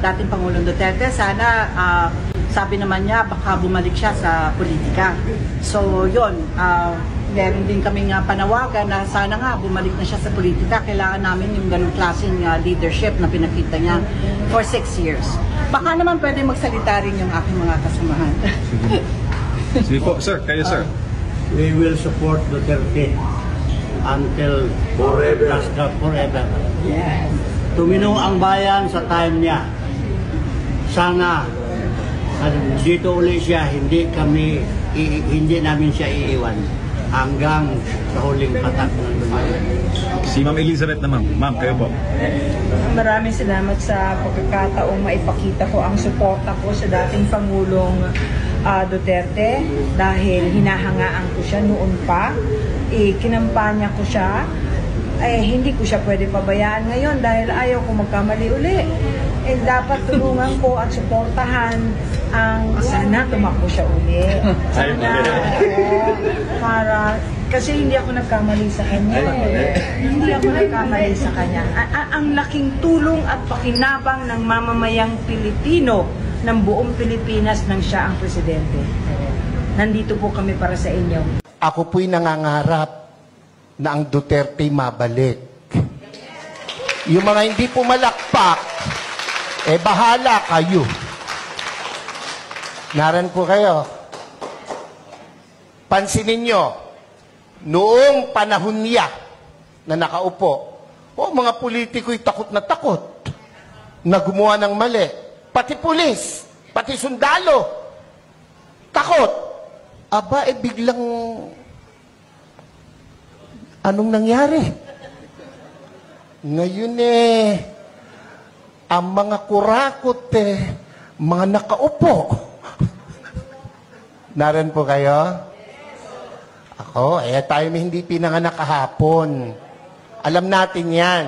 Dating Pangulong Duterte, sana sabi naman niya baka bumalik siya sa politika. So yun, meron din kaming panawagan na sana nga bumalik na siya sa politika. Kailangan namin yung ganung klaseng leadership na pinakita niya for 6 years. Baka naman pwede magsalita rin yung aking mga kasamahan. Sige po, sir. Kayo, sir. We will support Duterte until forever. Yes. Tuminong ang bayan sa time niya. Sana dito ulit siya, hindi namin siya iiwan hanggang sa huling patak ng bayan. Si Ma'am Elizabeth naman. Ma'am, kayo po. Maraming salamat sa pagkakataong maipakita ko ang suporta ko sa dating Pangulong Duterte dahil hinahangaan ko siya noon pa. Kinampanya ko siya. Hindi ko siya pwede pabayaan ngayon dahil ayaw ko magkamali uli. Dapat tulungan ko at suportahan ang sana tumakbo siya uli. Para kasi hindi ako nagkamali sa kanya. Hindi ako nagkamali sa kanya. Ang laking tulong at pakinabang ng mamamayang Pilipino ng buong Pilipinas nang siya ang presidente. Nandito po kami para sa inyo. Ako po'y nangangarap na ang Duterte mabalik. Yung mga hindi pumalakpak, bahala kayo. Naran po kayo. Pansinin nyo, noong panahon niya na nakaupo, mga politiko'y takot na gumawa ng mali. Pati pulis, pati sundalo, takot. Aba, biglang anong nangyari? Ngayon ang mga kurakot mga nakaupo. Naran po kayo? Ako, tayo hindi pinanganak kahapon. Alam natin yan.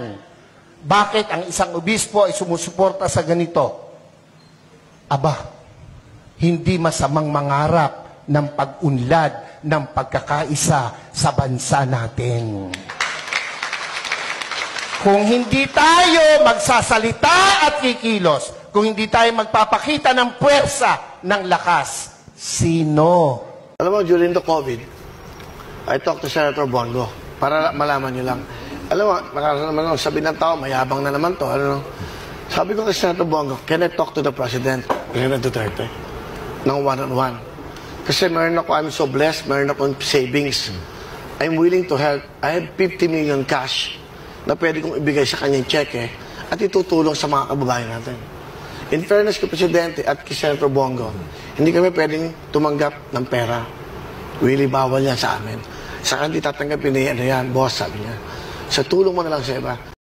Bakit ang isang obispo ay sumusuporta sa ganito? Aba, hindi masamang mangarap ng pag-unlad ng pagkakaisa sa bansa natin. Kung hindi tayo magsasalita at kikilos, kung hindi tayo magpapakita ng puwersa, ng lakas, sino? Alam mo, during the COVID, I talked to Senator Bongo para malaman nyo lang. Alam mo, naman sabi ng tao, mayabang na naman to. Ano? Sabi ko kay Senator Bongo, can I talk to the President, President Duterte, ng one-on-one? Kasi meron ako, I'm so blessed, meron akong savings. I'm willing to help. I have 50 million cash na pwede kong ibigay sa kanyang cheque at itutulong sa mga kababayan natin. In fairness kay Presidente at kay Senator Bongo, hindi kami pwedeng tumanggap ng pera. Really, bawal yan sa amin. Saka hindi tatanggapin niya, boss, sabi niya. Sa tulong mo na lang sa iba.